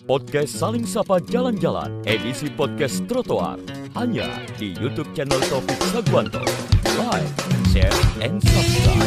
Podcast Saling Sapa Jalan-Jalan, edisi podcast trotoar, hanya di YouTube channel Taufik Sagwanto. Like, share, and subscribe.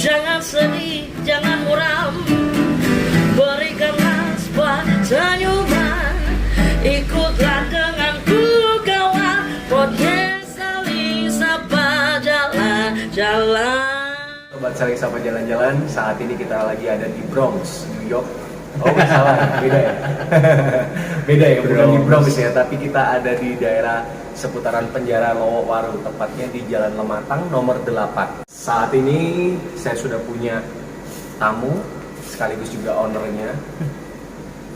Jangan sedih, jangan muram, berikanlah sebuah senyuman. Ikutlah denganku kawan, podcast Saling Sapa Jalan-Jalan. Sobat Saling Sapa Jalan-Jalan, saat ini kita lagi ada di Bronx, New York. Oh salah, beda ya? Beda ya, bukan di Bronx ya, tapi kita ada di daerah seputaran penjara Lowowaru, tepatnya di Jalan Lematang nomor 8. Saat ini saya sudah punya tamu, sekaligus juga ownernya.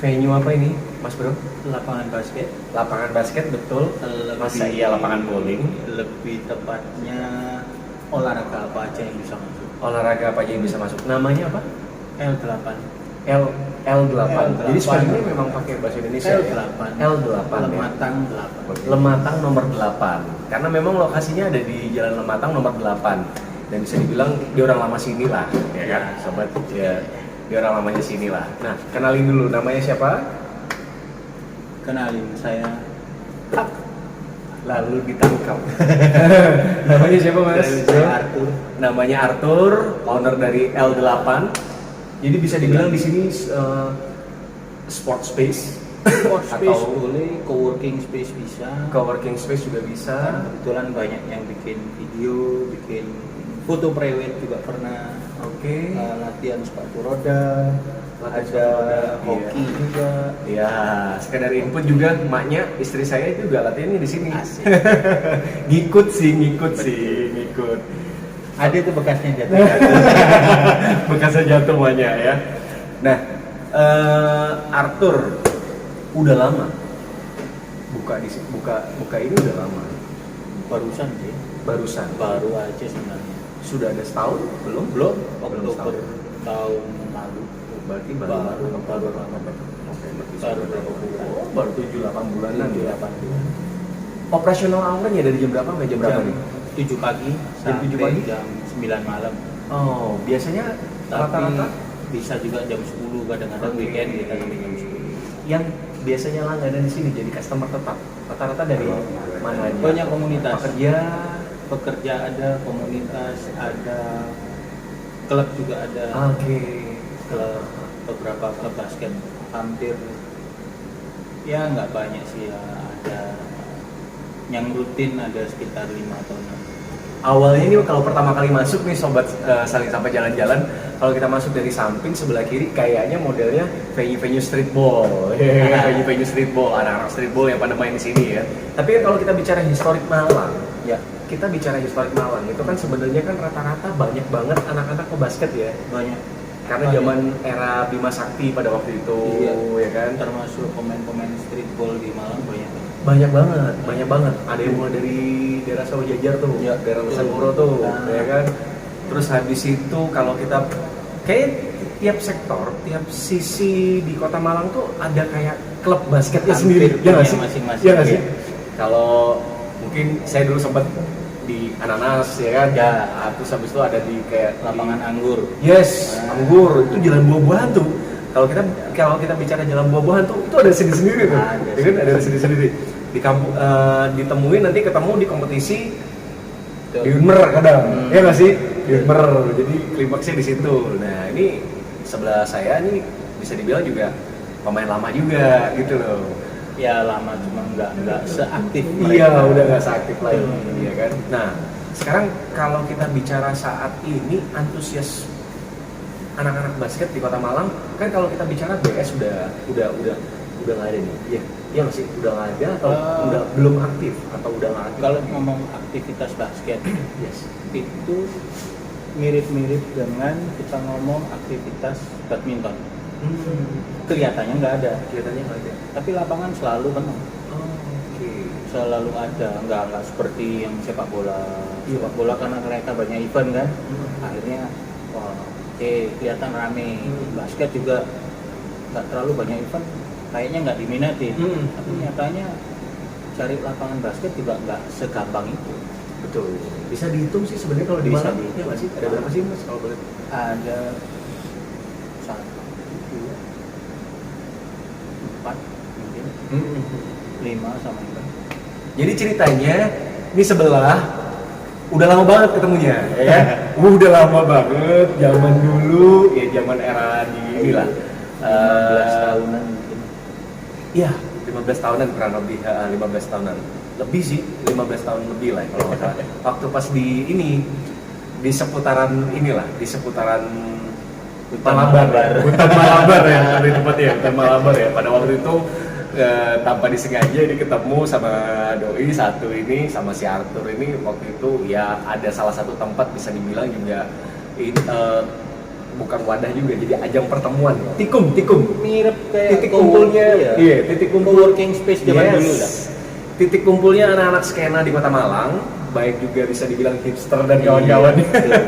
Venue apa ini, Mas Bro? Lapangan basket. Lapangan basket, betul. Masa iya lapangan bowling? Lebih tepatnya olahraga apa aja yang bisa masuk. Olahraga apa aja yang bisa masuk? Namanya apa? L8. L8. Jadi spellingnya memang pakai bahasa Indonesia L8. ya? L8 Lematang ya? 8. Lematang nomor 8. Karena memang lokasinya ada di Jalan Lematang nomor 8. Dan bisa dibilang dia orang lama sini lah, ya kan, sobat? Ya, dia orang lamanya sini lah. Nah, kenalin dulu, namanya siapa? Kenalin, saya Lalu ditangkap. Namanya siapa, Mas? Saya Arthur. Namanya Arthur, owner dari L8. Jadi bisa dibilang di sini sport space. Sport space atau boleh, co-working space bisa. Co-working space juga bisa. Karena kebetulan banyak yang bikin video, bikin foto prewed juga pernah. Oke. Latihan sepatu roda, Latihan ada sepatu roda, hoki iya. juga. Ya, sekedar input juga, maknya istri saya itu juga latihannya di sini. Asik. ngikut sih. Ada tuh bekasnya jatuh. Bekasnya jatuh maknya ya. Nah, Arthur udah lama buka ini udah lama. Barusan sih. Baru aja sebenarnya. Sudah ada setahun? Belum? Oktober setahun. tahun lalu. Berarti baru berapa bulan? Oh, baru 7-8 bulanan ya. 8 bulan. Operasional awalnya dari jam berapa sampai jam berapa nih? 7 pagi Jam 7 pagi? jam 9 malam. Oh, biasanya Tapi rata-rata bisa juga jam 10, kadang-kadang Oke. weekend kita sampai jam 10. yang biasanya langganan di sini jadi customer tetap. Rata-rata dari mana aja? Banyak komunitas. Pekerja. Ada, komunitas ada, klub juga ada. Oke. Klub, beberapa klub basket hampir ya nggak banyak sih ya, ada yang rutin ada sekitar 5 atau 6. Awalnya ini kalau pertama kali masuk nih sobat Saling Sapa Jalan-Jalan, kalau kita masuk dari samping sebelah kiri kayaknya modelnya venue streetball. Venue streetball, anak-anak streetball yang pada main di sini ya. Tapi kan kalau kita bicara historik Malang, Ya, kita bicara historik Malang itu kan sebenarnya kan rata-rata banyak banget anak-anak pebasket ya. banyak. Karena zaman era Bima Sakti pada waktu itu, Iya. ya kan? Termasuk pemain-pemain streetball di Malang banyak. Banyak banget. Ada yang mulai dari daerah Sawah Jajar tuh, Ya, daerah betul. Nusantara tuh, Nah. ya kan? Terus habis itu kalau kita kayak tiap sektor, tiap sisi di Kota Malang tuh ada kayak klub basketnya Hampir sendiri, ya nggak punya sih? masing-masing. Ya nggak sih? Iya. Kalau mungkin saya dulu sempat di Ananas, ya kan? Ya. Terus habis itu ada di kayak Lapangan anggur. Yes, anggur itu jalan buah-buahan tuh. Kalau kita bicara jalan buah-buahan tuh itu ada sendiri-sendiri tuh. Ada Ya kan? Ada sendiri-sendiri. Di kampung ditemuin nanti ketemu di kompetisi di Unmer kadang. Ya nggak sih? Di Unmer. Jadi klimaksnya di situ. Nah, ini sebelah saya nih bisa dibilang juga pemain lama juga gitu loh. Ya lama cuma nggak seaktif Iya, mereka. udah nggak seaktif lagi, ya kan. Nah, sekarang kalau kita bicara saat ini antusias anak-anak basket di Kota Malang, kan kalau kita bicara BS udah nggak ada nih. Iya, iya masih udah nggak ada atau udah belum aktif atau udah nggak aktif? Kalau ngomong aktivitas basket, Yes. itu mirip-mirip dengan kita ngomong aktivitas badminton. Kelihatannya nggak ada, Kelihatannya nggak ada. tapi lapangan selalu penuh. Oke. Selalu ada, nggak seperti yang sepak bola. Iya. Sepak bola karena mereka banyak event kan, akhirnya wah, kelihatan rame. Basket juga nggak terlalu banyak event, kayaknya nggak diminati. Tapi nyatanya cari lapangan basket juga nggak segampang itu. Betul. Bisa dihitung sih sebenarnya kalau di Bisa Malang. dihitung. Iya nggak sih? Ada berapa sih mas kalau boleh? Ada 1, 2, 4 mungkin 5 sama itu. Jadi ceritanya ini sebelah udah lama banget ketemunya, ya kan? Udah lama banget, zaman dulu, ya zaman era di inilah. 15 tahunan mungkin. Iya, 15 tahunan kurang lebih, 15 tahunan. Lebih sih, 15 tahun lebih lah kalau nggak salah. Waktu pas di ini, di seputaran inilah, di seputaran Hutan Malabar. Malabar. Hutan Malabar ya, di tempat ya, Hutan Malabar ya. Pada waktu itu tanpa disengaja ini ketemu sama doi satu ini sama si Arthur ini waktu itu ya ada salah satu tempat bisa dibilang juga bukan wadah juga jadi ajang pertemuan tikum Mirip kayak titik kumpulnya iya. titik kumpul Co-working space zaman dulu lah. titik kumpulnya anak-anak skena di Kota Malang baik juga bisa dibilang hipster dan kawan-kawan Iya.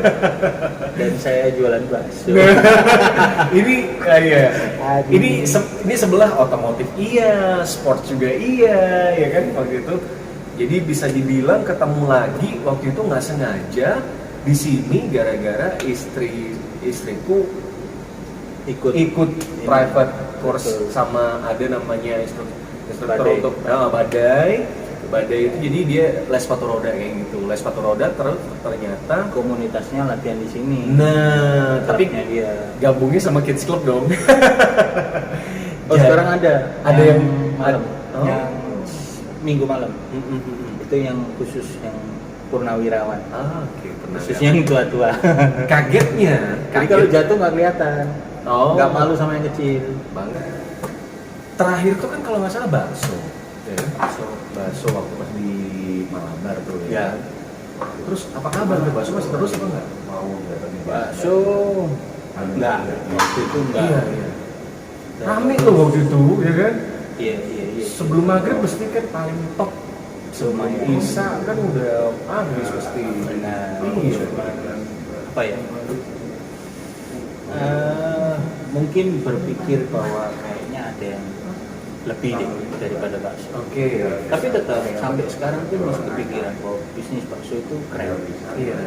Dan saya jualan bakso. ini kayak Aduh. ini sebelah otomotif iya, sport juga iya, ya kan waktu itu. Jadi bisa dibilang ketemu lagi waktu itu nggak sengaja di sini gara-gara istriku ikut private course Betul. sama ada namanya instruktur Badai. untuk badai itu jadi dia les sepatu roda kayak gitu les sepatu roda terus ternyata Komunitasnya latihan di sini. nah tapi Klubnya dia. gabungnya sama kids club dong. Oh Jadi, sekarang ada yang malam, oh. yang minggu malam. Itu yang khusus yang purnawirawan. Oke, pernah Khususnya yang tua-tua. kagetnya Jadi kalau jatuh nggak kelihatan, oh nggak malu sama yang kecil. banget. Terakhir tuh kan kalau nggak salah bakso, ya, bakso waktu pas di Malabar tuh ya. Ya. Terus apa kabar tuh bakso masih terus apa enggak? Bakso nggak, waktu itu nggak. Iya. Rame loh waktu itu, ya kan? Iya. Sebelum maghrib pasti kan paling top. Sebelum Lumayan. Isya kan udah habis pasti. Benar. Iya. Apa ya? Mungkin berpikir bahwa kayaknya ada yang lebih deh daripada bakso. Oke. Tapi tetap sampai sekarang tuh masih kepikiran bahwa bisnis bakso itu keren. Iya.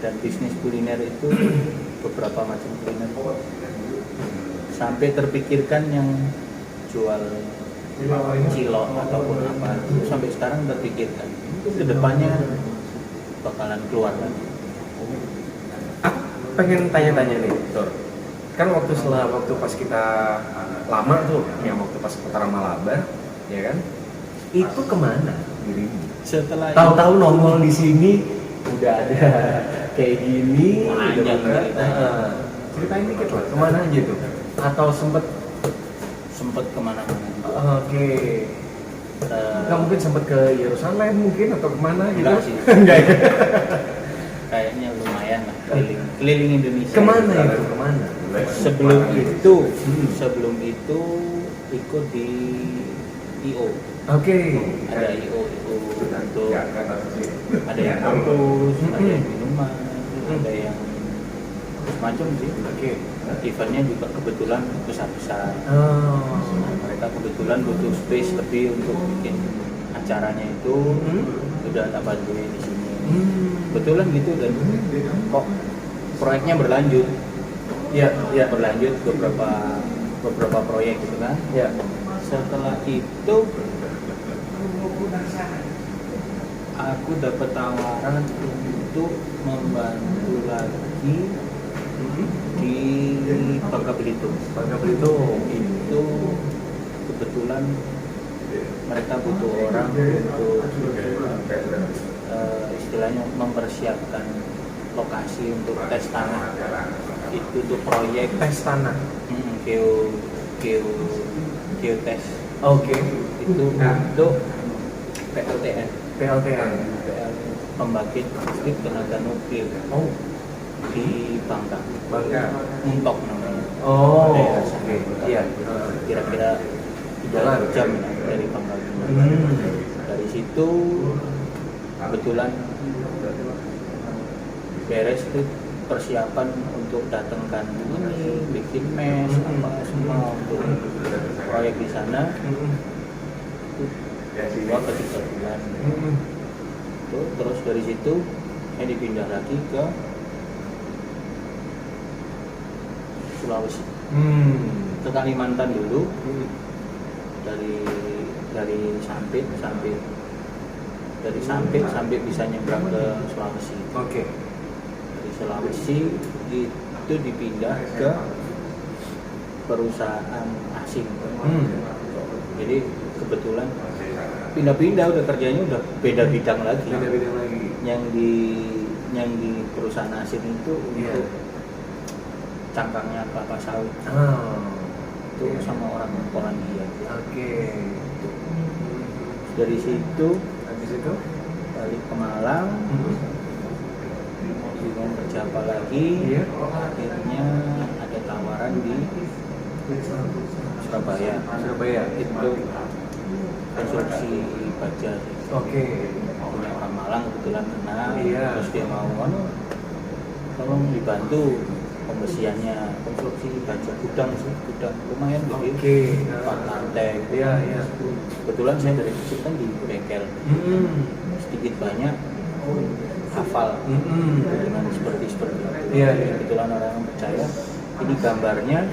Dan bisnis kuliner itu beberapa macam kuliner sampai terpikirkan yang jual cilok ataupun apa itu sampai sekarang terpikirkan itu kedepannya bakalan keluar lagi. Pengen tanya-tanya nih, Tor. Kan waktu pas kita lama tuh, yang waktu pas putaran Malabar, ya kan? Itu kemana dirimu? Setelah Tahu-tahu nongol di sini udah ada kayak gini, Banyak udah bener. ceritanya. Ceritain dikit lah, kemana aja tuh? Atau sempet? sempet kemana-mana. Oke. Nggak mungkin sempet ke Yerusalem mungkin atau kemana gitu? Enggak sih. Enggak ya? Kayaknya lumayan lah keliling Indonesia. Kemana itu? Kemana? Sebelum itu ikut di IO. Oke. Ada IO itu untuk ada yang kampus, ada yang minuman, ada yang macam sih. Oke. Eventnya juga kebetulan besar-besar. Oh. Mereka kebetulan butuh space lebih untuk bikin acaranya itu. Udah tak bantuin di sini. Kebetulan gitu dan kok proyeknya berlanjut. Iya. Berlanjut beberapa proyek gitu kan. Iya. Setelah itu aku dapat tawaran untuk membantu lagi di Bangka Belitung. Bangka Belitung. Itu kebetulan mereka butuh orang untuk istilahnya mempersiapkan lokasi untuk tes tanah. Itu tuh proyek Tes tanah. geotes. Oke. Itu untuk PLTN. PLTN. Pembangkit listrik tenaga nuklir Oh, di Bangka. Muntok namanya. Oh, Daerah oke. sana. Iya. Kira-kira 3 jam dari Bangka Belitung. Dari situ kebetulan beres itu persiapan untuk datangkan ini, bikin mes, apa semua untuk proyek di sana. Itu 2 ke 3 bulan. Terus dari situ saya dipindah lagi ke Sulawesi, ke Kalimantan dulu. Dari Sampit sampai bisa nyebrang ke Sulawesi. Oke. Dari Sulawesi itu dipindah ke perusahaan asing. Jadi kebetulan pindah-pindah udah kerjanya udah beda bidang lagi. Beda-beda lagi. Yang di perusahaan asing itu untuk cangkangnya kelapa sawit. Itu sama orang Polandia. Oke. Dari situ Habis itu? balik ke Malang, bingung kerja apa lagi. Iya. Akhirnya ada tawaran di Surabaya. Itu konstruksi baja. Oke. Punya orang Malang kebetulan kenal. Iya. Terus dia mau tolong dibantu pembesiannya, konstruksi baja gudang lumayan gede. Oke. 4 lantai. Iya. Kebetulan saya dari kecil kan di bengkel, sedikit banyak hafal dengan seperti itu. Iya. Kebetulan orang yang percaya ini gambarnya,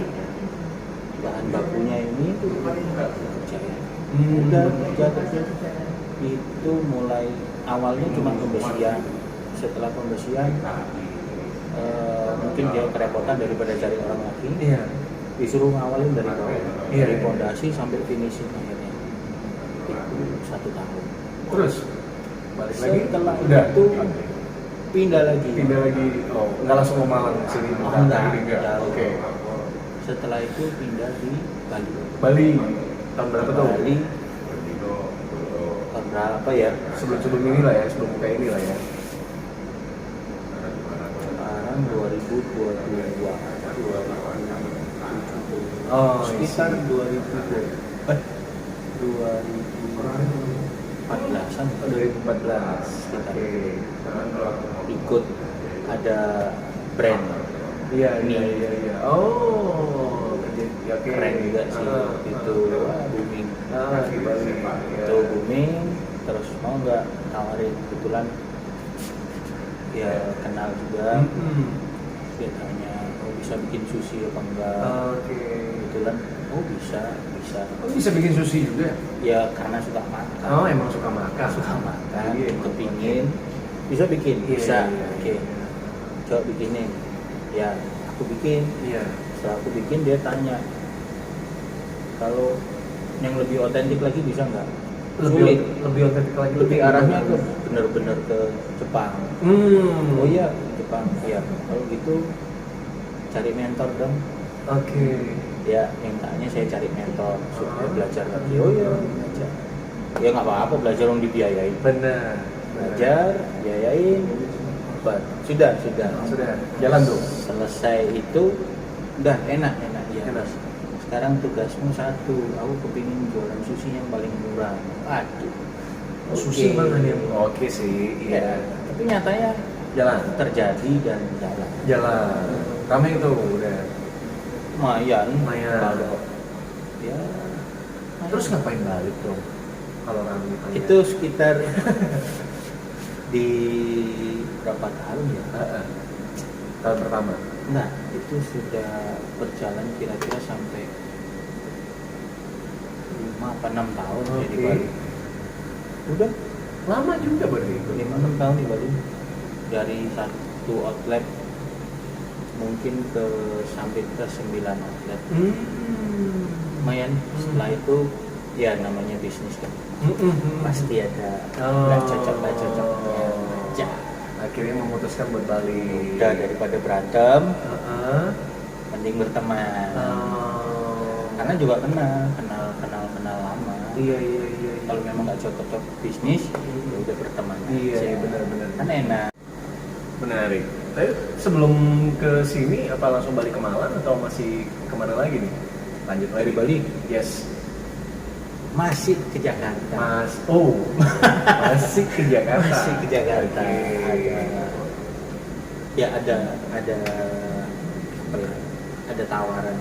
bahan bakunya ini percaya. Udah kerja itu mulai awalnya cuma pembesian. Setelah pembesian mungkin dia kerepotan daripada cari orang lagi. Iya. Disuruh ngawalin dari bawah, Iya. dari pondasi sampai finishing akhirnya. Itu 1 tahun. Terus balik lagi. Setelah Udah. itu pindah lagi. Oh, nggak langsung ke Malang sini. Enggak. Oke. Setelah itu pindah di Bali. Bali. Tahun berapa tuh? Bali. Tahun berapa ya? Sebelum ini lah ya, sebelum buka ini lah ya. Sekarang 2022. Oh, Sekitar 2014-an. 2014. Oke. Ikut ada brand. Iya. Oh, Keren juga sih itu booming. Di Bali. Itu booming, terus mau nggak tawarin, kebetulan ya kenal juga. Dia tanya oh bisa bikin sushi apa enggak. Oke. Kebetulan oh bisa Oh, bisa bikin sushi juga? ya karena suka makan. Oh, emang suka makan. Suka makan, Iya. kepingin bisa bikin. Iya, Bisa. iya. Oke, coba bikinin. Ya aku bikin. Iya. Setelah aku bikin dia tanya kalau yang lebih otentik lagi bisa nggak? Sulit. Lebih otentik lagi. Lebih arahnya ke benar-benar ke Jepang. Oh iya Jepang. Iya. Kalau gitu cari mentor dong. Oke. Ya mintanya saya cari mentor supaya belajar lagi. Oh iya belajar. Ya nggak apa-apa belajar yang dibiayain. Benar. Belajar, biayain. Sudah. Jalan tuh. Selesai itu udah enak ya. Enak. Sekarang tugasmu satu, aku kepingin jualan sushi yang paling murah. Aduh. Sushi Oke. mana nih? Oke sih, Ya, tapi nyatanya Jalan. terjadi dan jalan. Jalan. Ramai itu udah. Lumayan. Lumayan. Kalau ya. Terus ngapain balik dong? Kalau ramai Itu sekitar di berapa tahun ya? Tahun pertama. Nah, itu sudah berjalan kira-kira sampai 5 apa 6 tahun ya di Oke. Bali. Udah Lama juga berarti itu. 5-6 tahun di Bali. Dari satu outlet mungkin sampai ke 9 outlet. Lumayan. Setelah itu ya namanya bisnis kan, pasti ada nggak cocoknya. Ya. Akhirnya memutuskan buat balik. Udah, daripada berantem, mending berteman. Karena juga kenal lama. Iya. Kalau memang nggak cocok bisnis, ya udah berteman Iya, aja. benar. Kan enak. Menarik. Tapi sebelum ke sini apa langsung balik ke Malang atau masih kemana lagi nih? Lanjut lagi. Dari Bali? Yes. Masih ke Jakarta. Masih ke Jakarta. Masih ke Jakarta. Okay. Ada apa ya? Ada tawaran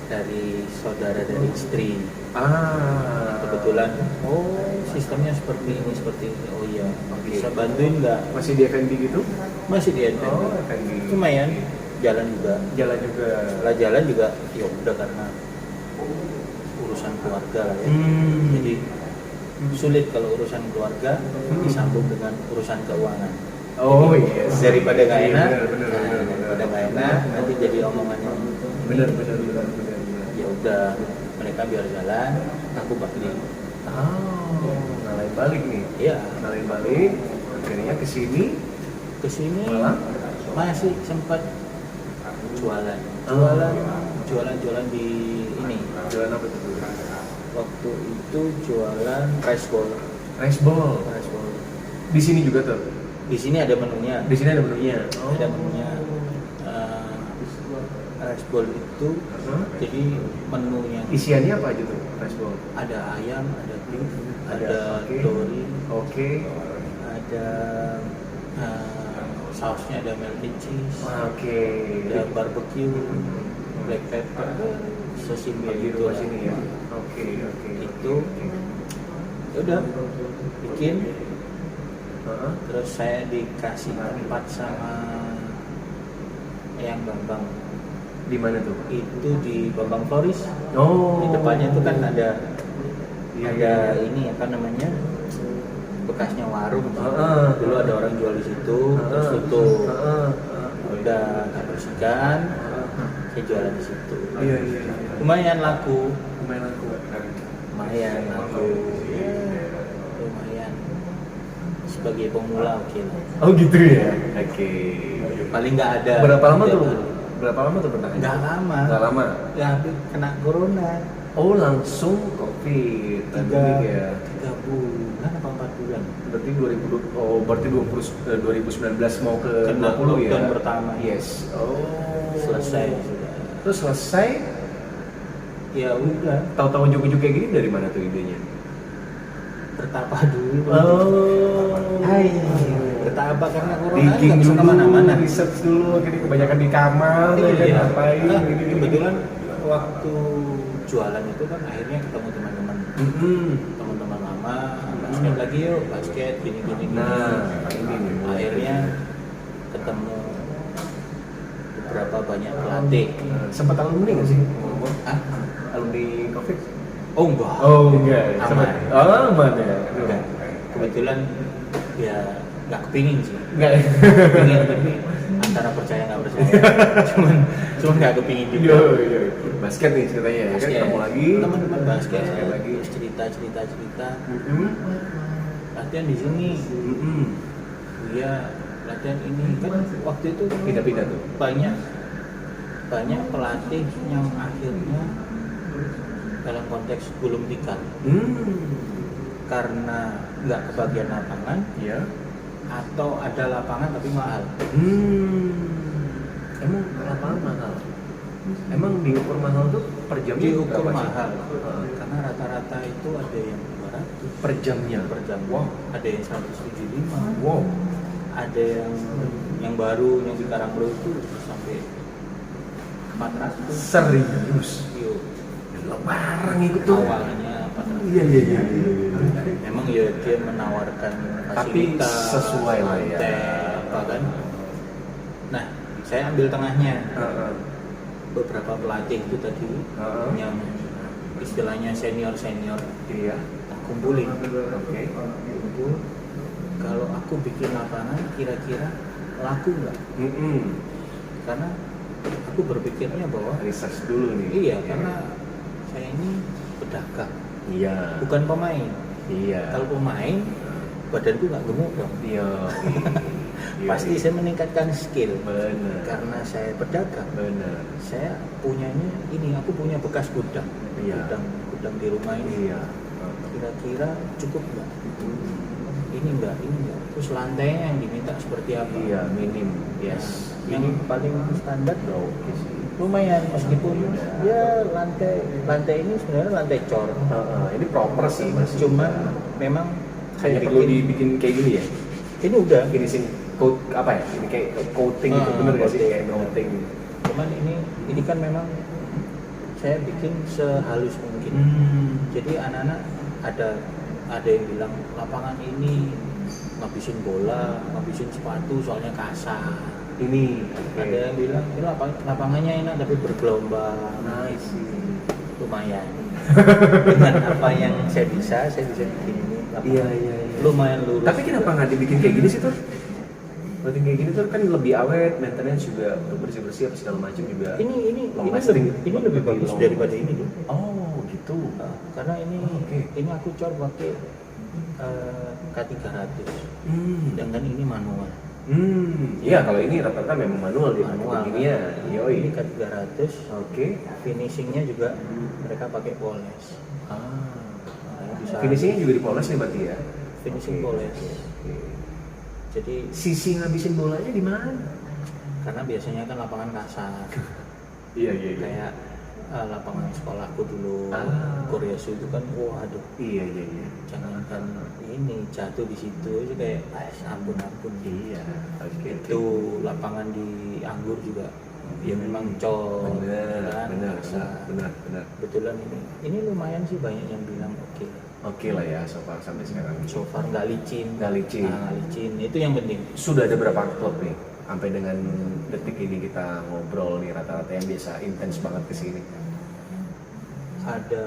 dari saudara dari istri. Kebetulan, sistemnya seperti ini. Oh iya, bisa bantuin nggak? Masih di F&B gitu? Masih di F&B. F&B. Lumayan, jalan juga. Setelah jalan juga, ya udah karena urusan keluarga lah ya. Jadi sulit kalau urusan keluarga disambung dengan urusan keuangan. Oh iya. Yes. Daripada nggak enak, Bener. nanti jadi omongannya. Bener. Ya udah, mereka biar jalan, aku balik. Ngalahin balik nih. Iya. Ngalahin balik. Akhirnya kesini Malah masih sempat jualan di ini. Jualan apa tuh? Waktu itu jualan rice ball. Rice ball. Di sini juga tuh. Di sini ada menunya. Ada menunya. Ada menunya. Rice ball itu jadi menunya Isiannya apa aja tuh rice ball? ada ayam, ada beef, ada tori, ada sausnya ada melted cheese, ada barbecue, black pepper, sesimpel Di itu rumah lah. sini ya. Oke. Itu udah bikin. Terus saya dikasih tempat sama Eyang Bambang. Di mana tuh? Itu di Bambang Floris. Oh. Di depannya tuh kan ada Iya. ini apa namanya, bekasnya warung. Dulu ada orang jual di situ, terus tutup. Udah kebersihan, saya jualan di situ. Iya. Lumayan laku. Lumayan laku. Lumayan. Sebagai pemula oke lah. Oh gitu ya. Oke. Paling nggak ada. Berapa lama tuh bertahan? Nggak lama. Ya habis kena corona. Oh langsung COVID. 3 bulan apa 4 bulan? Berarti 2019 mau ke Kena 20 ya? lockdown pertama. Yes. Oh. Selesai sudah. Terus selesai, Ya udah, tahu-tahu ujuk-ujuk kayak gini dari mana tuh idenya? bertapa dulu. Hai. Bertapa karena corona Digging nggak bisa dulu, kemana-mana. research dulu, akhirnya kebanyakan di kamar, ya kan, ngapain, gini. Kebetulan waktu jualan itu kan akhirnya ketemu teman-teman lama, basket lagi yuk, basket gini. Nah, ini nih. Akhirnya ketemu beberapa banyak pelatih. Sempat alumni nggak sih? Ah, Alumni COVID? oh enggak. Enggak. Aman. Aman ya. Enggak. Kebetulan ya nggak kepingin sih. Enggak. Kepingin tapi antara percaya nggak percaya. cuman nggak kepingin juga. Iya. Basket nih ceritanya ya, kan Basket. ketemu lagi. Teman-teman basket lagi. terus cerita. Latihan di sini. Iya, latihan ini kan waktu itu Pindah-pindah tuh. banyak pelatih yang akhirnya dalam konteks gulung tikar karena nggak kebagian lapangan Iya. atau ada lapangan tapi mahal. Emang lapangan mahal? Emang diukur mahal tuh per jamnya Diukur berapa sih? mahal karena rata-rata itu ada yang 200 Per jamnya? per jam. Wow. Ada yang 175. Wow. Ada yang baru yang di Karanglo itu sampai 400. Serius? Yuk, Barang itu tuh. awalnya 400. Iya. Memang ya dia menawarkan Tapi fasilitas sesuai lah ya. hotel, apa kan. Nah, saya ambil tengahnya. Beberapa pelatih itu tadi yang istilahnya senior Iya. tak kumpulin. Oke. Kumpul. Kalau aku bikin lapangan kira-kira laku nggak? Karena aku berpikirnya bahwa Research dulu nih. iya, karena saya ini pedagang, Iya. bukan pemain. Iya. Kalau pemain, badanku nggak gemuk dong. Iya. Pasti saya meningkatkan skill. Benar. Karena saya pedagang, Benar. saya punyanya ini, aku punya bekas gudang. Iya. Gudang di rumah ini. Iya. Kira-kira cukup nggak? Ini enggak. Terus lantainya yang diminta seperti apa? Iya, minim. Yes. Yang paling standar Oke sih. lumayan, meskipun ya lantai ini sebenarnya lantai cor. Ini proper sih, Mas. Cuman memang hanya saya perlu dibikin kayak gini ya. ini udah Finishing coat apa ya? Ini kayak coating gitu, bener nggak sih? coating. Kayak coating. cuman ini kan memang saya bikin sehalus mungkin. Jadi anak-anak ada yang bilang lapangan ini ngabisin bola, ngabisin sepatu soalnya kasar. Ini Ada yang bilang ini lapangannya enak tapi bergelombang. nice sih. Lumayan. Dengan apa yang saya bisa bikin ini. Iya. Lumayan lurus. Tapi kenapa nggak dibikin kayak gini sih tuh? Buatin kayak gini tuh kan lebih awet, maintenance juga untuk bersih apa segala macam juga. ini long lasting. lebih bagus daripada ini tuh. Oh gitu. Karena ini Oke. ini aku cor pakai K300. Sedangkan ini manual. Iya kalau ini rata-rata memang manual dia Manual. beginian. Ini Yoi. K300. Oke. Finishingnya juga mereka pakai poles. Bisa Finishingnya juga dipoles nih berarti ya. finishing Oke. poles. Oke. Jadi Sisi ngabisin bolanya di mana? karena biasanya kan lapangan kasar. Iya. Kayak lapangan sekolahku dulu, Ah. Koreasu itu kan, waduh, Iya. jangankan ini jatuh di situ aja kayak ampun. Iya. Oke. Itu lapangan di Anggur juga, ya memang cor, Benar. kasar. Kebetulan ini lumayan sih, banyak yang bilang oke. Oke lah ya so far sampai sekarang. So far nggak licin. Nggak licin. Nah, nggak licin, itu yang penting. Sudah ada berapa klub nih? Sampai dengan detik ini kita ngobrol nih rata-rata yang biasa intens banget kesini. Ada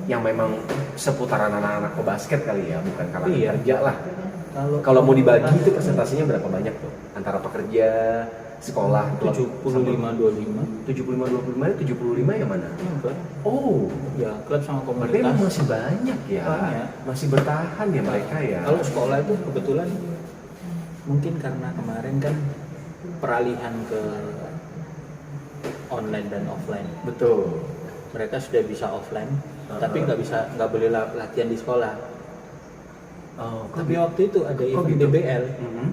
Yang memang seputaran anak-anak ke basket kali ya, bukan kalangan Iya. kerja lah. Kalau mau dibagi itu presentasinya berapa banyak tuh? Antara pekerja, sekolah, klub, 75-25. 75 yang mana? Enggak. Oh, Ya klub sama berarti komunitas. emang masih banyak ya. Banyak. Masih bertahan ya mereka ya. Kalau sekolah itu kebetulan mungkin karena kemarin kan peralihan ke online dan offline. betul. Mereka sudah bisa offline, tapi nggak boleh latihan di sekolah. Oh, Tapi waktu itu ada event gitu? DBL. Mhm.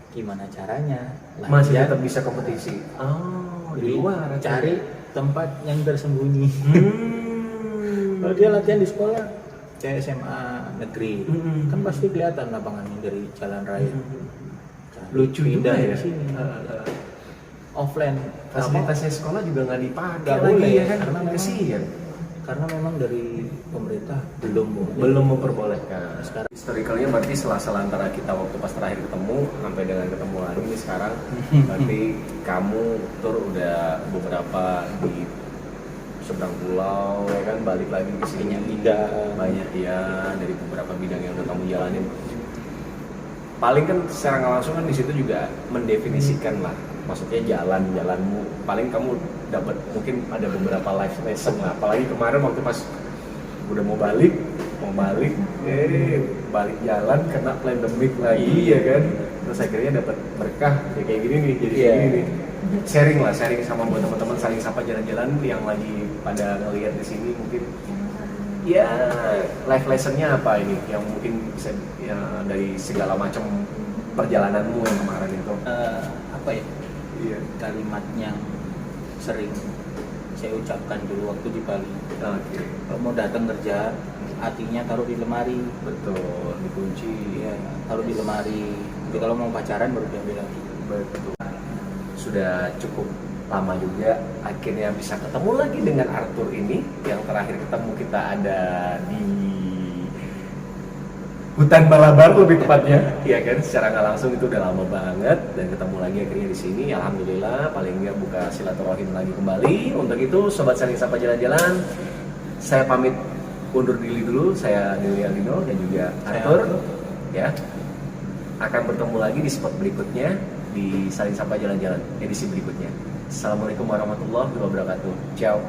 Gimana caranya? Masih Latihan. tetap bisa kompetisi. Oh, di Jadi luar. cari tempat yang tersembunyi. Kalau Hmm. dia latihan di sekolah, kayak SMA negeri, kan Mhm. pasti kelihatan lapangannya dari jalan raya. Cari, Lucu pindah juga di ya. sini. Offline, Fasilitasnya sekolah juga nggak dipakai Nggak lagi boleh, ya kan? karena memang- Kasihan. karena memang dari pemerintah belum boleh. Belum memperbolehkan. Sekarang. Historicalnya berarti sela-sela antara kita waktu pas terakhir ketemu sampai dengan ketemu lagi nih sekarang, berarti kamu tur udah beberapa di seberang pulau ya kan, balik lagi ke sini Banyak bidang. banyak ya dari beberapa bidang yang udah kamu jalanin. Paling kan secara nggak langsung kan di situ juga mendefinisikan lah, maksudnya jalanmu. Paling kamu dapat mungkin ada beberapa life lesson lah. Apalagi kemarin waktu pas udah mau balik, balik jalan kena pandemic lagi ya kan. Terus akhirnya dapat berkah ya kayak gini nih, jadi kayak gini nih. Sharing sama buat teman-teman, saling sapa jalan-jalan yang lagi pada ngelihat di sini mungkin. Ya, life lessonnya apa ini yang mungkin bisa ya, dari segala macam perjalananmu yang kemarin itu? Apa ya, Iya. kalimat yang sering saya ucapkan dulu waktu di Bali. Oke. Kalau mau datang kerja, hatinya taruh di lemari. Betul, dikunci. Iya, taruh di lemari. Jadi kalau mau pacaran baru diambil lagi. Betul. Sudah cukup lama juga akhirnya bisa ketemu lagi dengan Arthur ini. Yang terakhir ketemu kita ada di Hutan Malabar lebih tepatnya, ya kan? Secara nggak langsung itu udah lama banget dan ketemu lagi akhirnya di sini. Alhamdulillah, paling nggak buka silaturahim lagi kembali. Untuk itu, sobat saling sapa jalan-jalan, saya pamit undur diri dulu. Saya Dewi Aldino dan juga Arthur, ya. Akan bertemu lagi di spot berikutnya. di Saling Sapa Jalan-Jalan edisi berikutnya. Assalamualaikum warahmatullahi wabarakatuh. Ciao.